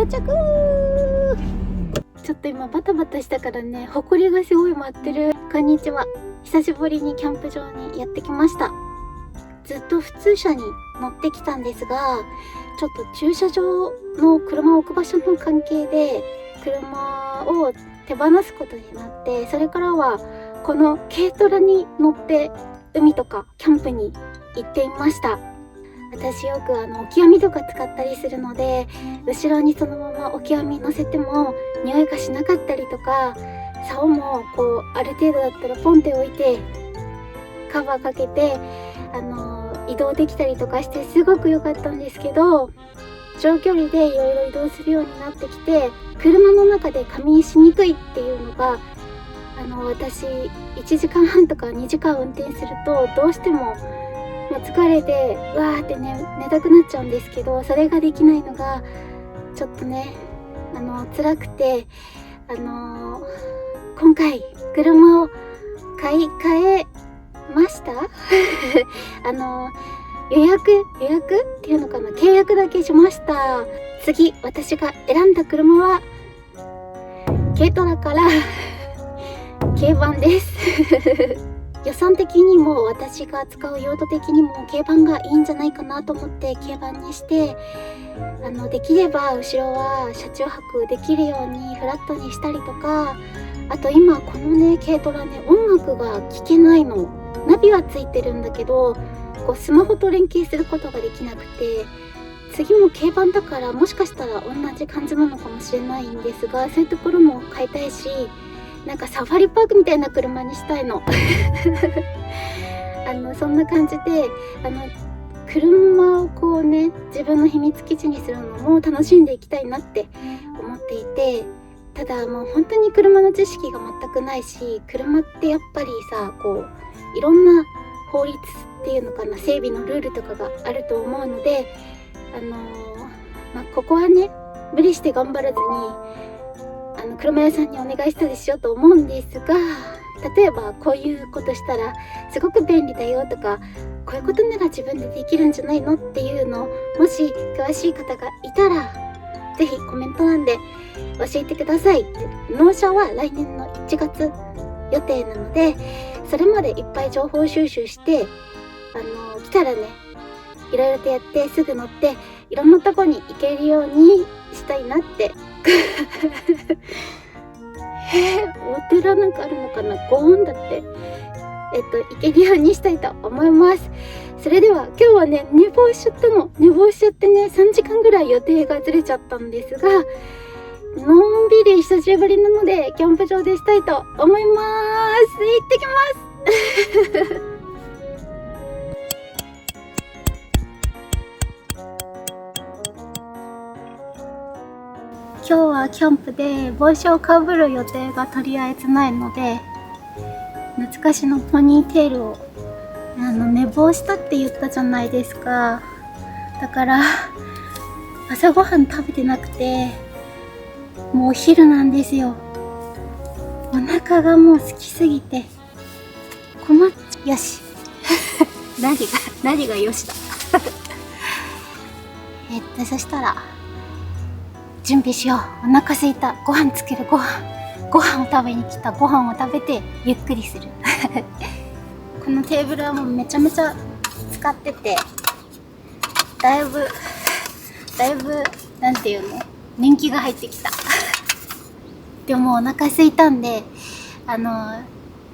着。ちょっと今バタバタしたからね、ほこりがすごい舞ってる。こんにちは。久しぶりにキャンプ場にやってきました。ずっと普通車に乗ってきたんですが、ちょっと駐車場の車を置く場所の関係で車を手放すことになって、それからはこの軽トラに乗って海とかキャンプに行っていました。私よくオキアミとか使ったりするので、後ろにそのままオキアミ乗せても匂いがしなかったりとか、竿もこうある程度だったらポンって置いてカバーかけて移動できたりとかしてすごく良かったんですけど、長距離でいろいろ移動するようになってきて、車の中で仮眠しにくいっていうのが私1時間半とか2時間運転するとどうしても疲れてわーって寝たくなっちゃうんですけど、それができないのがちょっとね辛くて、今回車を買い替えました予約っていうのかな、契約だけしました。次私が選んだ車は軽トラから軽バンです予算的にも私が使う用途的にも軽バンがいいんじゃないかなと思って軽バンにして、できれば後ろは車中泊できるようにフラットにしたりとか、あと今このね軽トラね、音楽が聴けないの。ナビはついてるんだけどこうスマホと連携することができなくて、次も軽バンだからもしかしたら同じ感じなのかもしれないんですが、そういうところも変えたいし、なんかサファリパークみたいな車にしたいのそんな感じで車をこうね自分の秘密基地にするのも楽しんでいきたいなって思っていて、ただもう本当に車の知識が全くないし、車ってやっぱりさこういろんな法律っていうのかな、整備のルールとかがあると思うのでここはね無理して頑張らずに車屋さんにお願いしたりしようと思うんですが、例えばこういうことしたらすごく便利だよとか、こういうことなら自分でできるんじゃないのっていうのをもし詳しい方がいたらぜひコメント欄で教えてください。納車は来年の1月予定なので、それまでいっぱい情報収集して来たらねいろいろとやってすぐ乗っていろんなとこに行けるようにしたいなってお寺なんかあるのかな、ご恩だって行けるようにしたいと思います。それでは今日はね寝坊しちゃってね3時間ぐらい予定がずれちゃったんですが、のんびり久しぶりなのでキャンプ場でしたいと思います。行ってきます今日はキャンプで帽子をかぶる予定がとりあえずないので、懐かしのポニーテールを寝坊したって言ったじゃないですか。だから朝ごはん食べてなくてもうお昼なんですよ。お腹がもう空きすぎて困っちゃよし何がよしだそしたら準備しよう。お腹すいた。ご飯作る。ご飯を食べに来た。ご飯を食べてゆっくりするこのテーブルはもうめちゃめちゃ使ってて、だいぶなんていうの、年季が入ってきたでもお腹空いたんで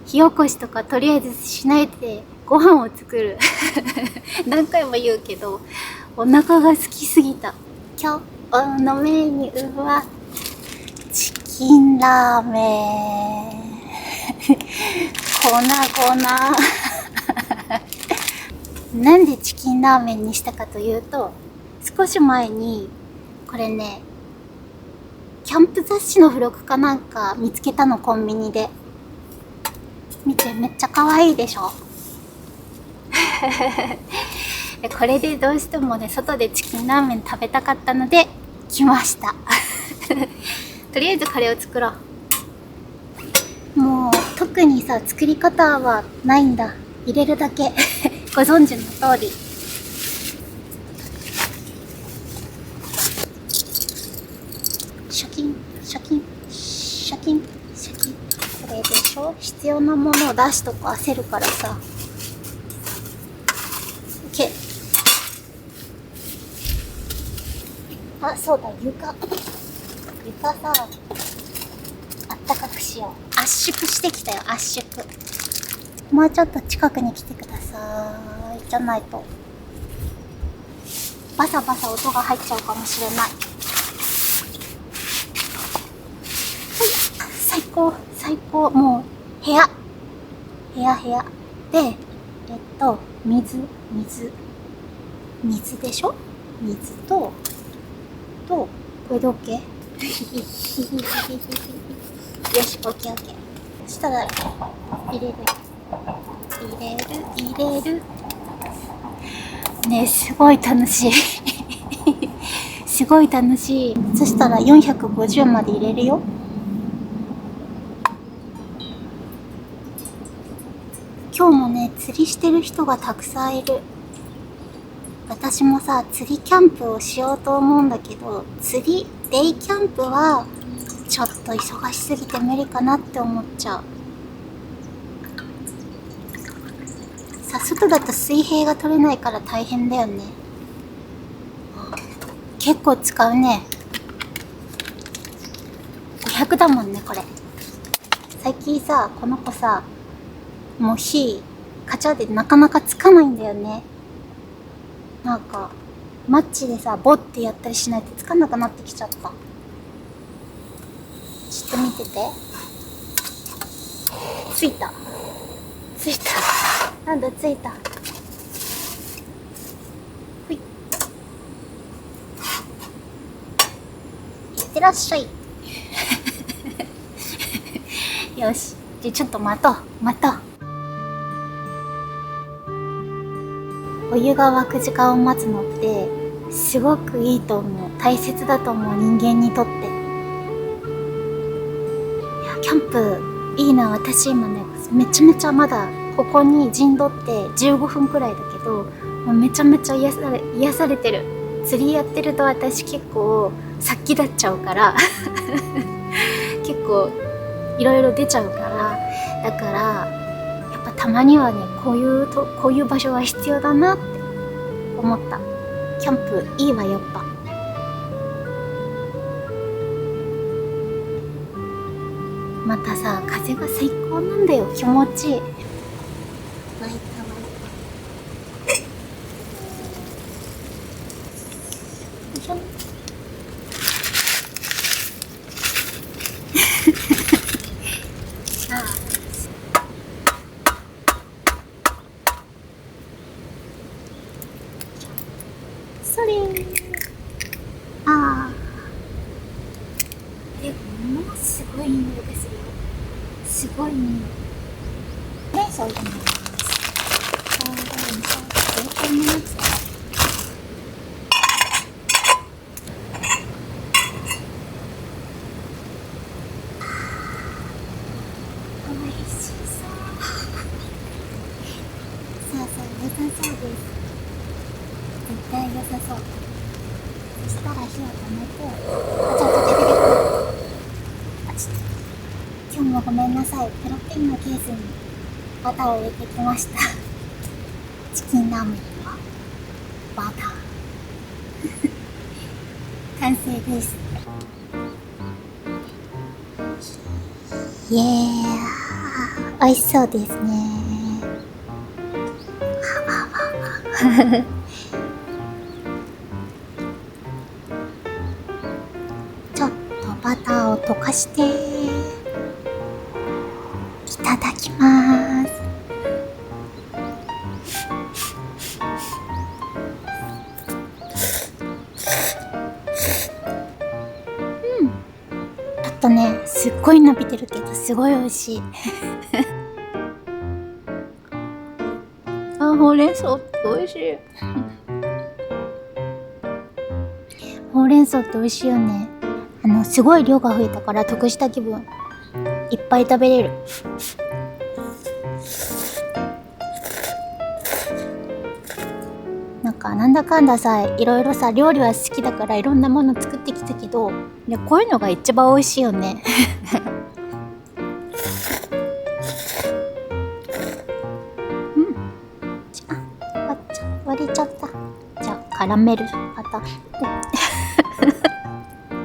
火起こしとかとりあえずしないでご飯を作る何回も言うけどお腹が空きすぎた。今日のメニューはチキンラーメン粉なんでチキンラーメンにしたかというと、少し前にこれねキャンプ雑誌の付録かなんか見つけたの、コンビニで。見て、めっちゃ可愛いでしょこれでどうしてもね外でチキンラーメン食べたかったので来ましたとりあえずこれを作ろう。もう特にさ作り方はないんだ、入れるだけご存知の通り。ょ。必要なものを出しとく焦るからさ。OK。あ、そうだ、床さ、あったかくしよう。圧縮してきたよ、圧縮。もうちょっと近くに来てください。じゃないとバサバサ音が入っちゃうかもしれない。最高、最高。もう部屋で、水でしょ。水とこれで OK？ よし、OK。そしたら入れるね。すごい楽しいすごい楽しい。そしたら450まで入れるよ。今日もね、釣りしてる人がたくさんいる。私もさ、釣りキャンプをしようと思うんだけど、デイキャンプはちょっと忙しすぎて無理かなって思っちゃう。さ、外だと水平が取れないから大変だよね。結構使うね。500だもんね、これ。最近さ、この子さ、もう火カチャでなかなかつかないんだよね。なんかマッチでさ、ボッてやったりしないとつかなくなってきちゃった。ちょっと見てて。ついた。なんだ、ついた。ほい。いってらっしゃいよし、じゃちょっと待とう。お湯が沸く時間を待つのってすごくいいと思う。大切だと思う、人間にとって。いや、キャンプいいな。私今ね、めちゃめちゃまだここに陣取って15分くらいだけど、もうめちゃめちゃ癒されてる。釣りやってると私結構殺気立っちゃうから結構いろいろ出ちゃうから、だからやっぱたまにはね、こういう場所は必要だなって思った。キャンプいいわ、やっぱ。またさ、風が最高なんだよ。気持ちいい。湧いた。それでももうすごい匂いがするよ。すごい匂い。そういうの良さそうです。絶対良さそう。そしたら火を止めて、ちょっと今日もごめんなさい。プロテインのケースにバターを入れてきました。チキンラーメンはバター完成です。イエー、美味しそうですね。ちょっとバターを溶かしていただきます。ちょっとね、すっごい伸びてるけどすごい美味しいほうれん草って美味しいほうれん草って美味しいよね。すごい量が増えたから得した気分。いっぱい食べれる。なんだかんださ、いろいろさ、料理は好きだからいろんなもの作ってきたけど、こういうのが一番美味しいよねれちゃった。じゃあカラメルパターン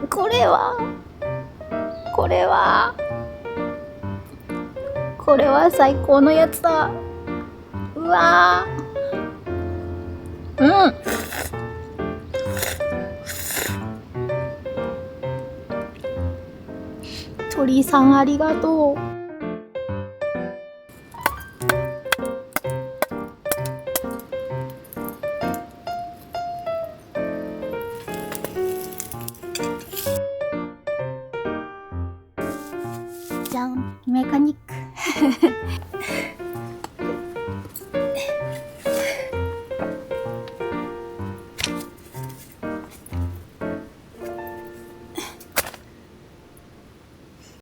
これは最高のやつだ。うわー、鳥さんありがとう。じゃん、メカニック